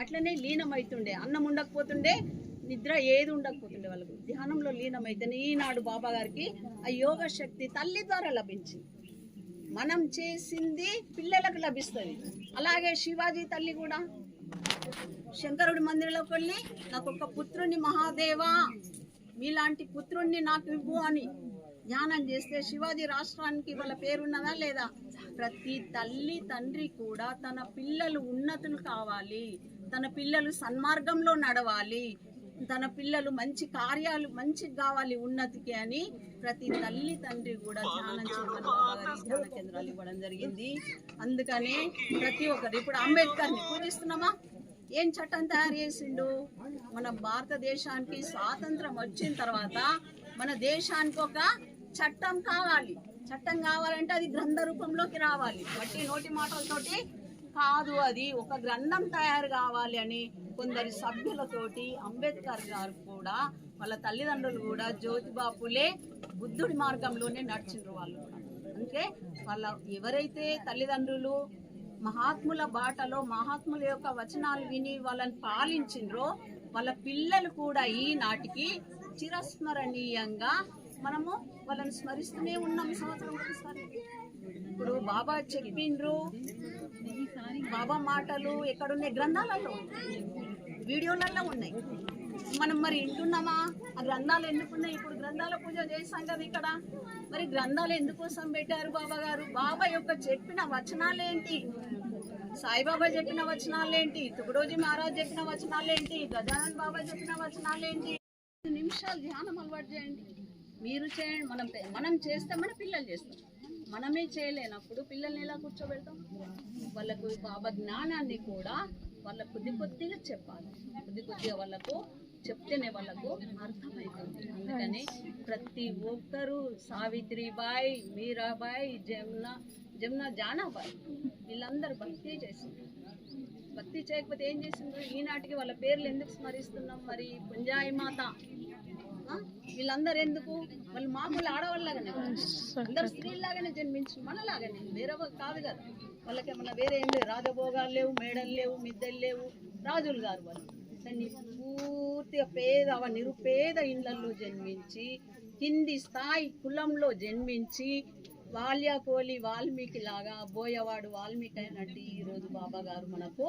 అట్లనే లీనమవుతుండే, అన్నం ఉండకపోతుండే, నిద్ర ఏది ఉండకపోతుండే, వాళ్ళకు ధ్యానంలో లీనమైతేనే ఈనాడు బాబా గారికి ఆ యోగ శక్తి తల్లి ద్వారా లభించింది. మనం చేసింది పిల్లలకు లభిస్తుంది. అలాగే శివాజీ తల్లి కూడా శంకరుడి మందిరంలోకి వెళ్ళి నాకు ఒక పుత్రుణ్ణి మహాదేవా మీలాంటి పుత్రుణ్ణి నాకు ఇవ్వు అని ధ్యానం చేస్తే శివాజీ రాష్ట్రానికి వాళ్ళ పేరున్నదా లేదా? ప్రతి తల్లి తండ్రి కూడా తన పిల్లలు ఉన్నతులు కావాలి, తన పిల్లలు సన్మార్గంలో నడవాలి, తన పిల్లలు మంచి కార్యాలు మంచిగా కావాలి ఉన్నతికి అని ప్రతి తల్లి తండ్రి కూడా ధ్యానం చేయమని బాబాగారి ధ్యాన కేంద్రాలు ఇవ్వడం జరిగింది. అందుకనే ప్రతి ఒక్కరు ఇప్పుడు అంబేద్కర్ని పూజిస్తున్నామా? ఏం చట్టం తయారు చేసిండు? మన భారతదేశానికి స్వాతంత్రం వచ్చిన తర్వాత మన దేశానికి ఒక చట్టం కావాలి. చట్టం కావాలంటే అది గ్రంథ రూపంలోకి రావాలి. బట్టి నోటి మాటలతోటి కాదు, అది ఒక గ్రంథం తయారు కావాలి అని కొందరి సభ్యులతోటి అంబేద్కర్ గారు కూడా వాళ్ళ తల్లిదండ్రులు కూడా జ్యోతిబా ఫులే బుద్ధుడి మార్గంలోనే నడిచిండ్రు వాళ్ళు కూడా. అంటే వాళ్ళ ఎవరైతే తల్లిదండ్రులు మహాత్ముల బాటలో మహాత్ముల యొక్క వచనాలు విని వాళ్ళని పాలించిండ్రో వాళ్ళ పిల్లలు కూడా ఈనాటికి చిరస్మరణీయంగా మనము వాళ్ళని స్మరిస్తూనే ఉన్నాం సంవత్సరం ఒకసారి. ఇప్పుడు బాబా చెప్పిండ్రు, బాబా మాటలు ఎక్కడున్నాయి? గ్రంథాలలో ఉన్నాయి, వీడియోలలో ఉన్నాయి. మనం మరి వింటున్నామా? ఆ గ్రంథాలు ఎందుకున్నాయి? ఇప్పుడు గ్రంథాల పూజ చేస్తాం కదా ఇక్కడ. మరి గ్రంథాలు ఎందుకోసం పెట్టారు బాబా గారు? బాబా యొక్క చెప్పిన వచనాలేంటి? సాయిబాబా చెప్పిన వచనాలేంటి? తుగడోజీ మహారాజ్ చెప్పిన వచనాలేంటి? గజానన్ బాబా చెప్పిన వచనాలేంటి? 5 నిమిషాలు ధ్యానం అలవాటు చేయండి. మీరు చేయండి, మనం చేస్తే మన పిల్లలు చేస్తారు. మనమే చేయలేనప్పుడు పిల్లల్ని ఎలా కూర్చోబెడతాం? వాళ్ళకు బాబా జ్ఞానాన్ని కూడా వాళ్ళ కొద్ది కొద్దిగా చెప్పాలి. కొద్ది కొద్దిగా వాళ్ళకు చెప్తేనే వాళ్ళకు అర్థమవుతుంది. అందుకని ప్రతి ఒక్కరూ సావిత్రిబాయి, మీరాబాయి, జమున జానాబాయి వీళ్ళందరూ భక్తి చేసిండ్రు. భక్తి చేయకపోతే ఏం చేసిండ్రు? ఈనాటికి వాళ్ళ పేర్లు ఎందుకు స్మరిస్తున్నాం? మరి పుంజాయి మాత వీళ్ళందరూ ఎందుకు? వాళ్ళు మామూలు ఆడవాళ్ళలాగానే, అందరు స్త్రీలాగానే జన్మించు, మనలాగానే, వేరే కాదు కదా. వాళ్ళకి ఏమన్నా వేరే ఏం లేవు, రాజభోగాలు లేవు, మేడలు లేవు, మిద్దెలు లేవు, రాజులు గారు వాళ్ళు. కానీ పూర్తిగా నిరుపేద ఇళ్లలో జన్మించి కింది స్థాయి కులంలో జన్మించి వాల్యాకోలి వాల్మీకి లాగా బోయవాడు వాల్మీకి అయినట్టు ఈరోజు బాబా గారు మనకు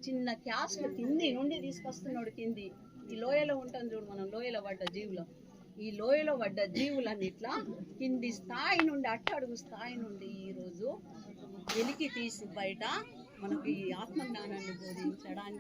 చిన్న క్యాస్ట్ కింది నుండి తీసుకొస్తున్నాడు. కింది ఈ లోయలో ఉంటుంది చూడు, మనం లోయలో పడ్డ జీవులం. ఈ లోయలో పడ్డ జీవులన్నిట్లా కింది స్థాయి నుండి, అట్టడుగు స్థాయి నుండి ఈరోజు వెలికి తీసి బయట మనకు ఈ ఆత్మజ్ఞానాన్ని బోధించడానికి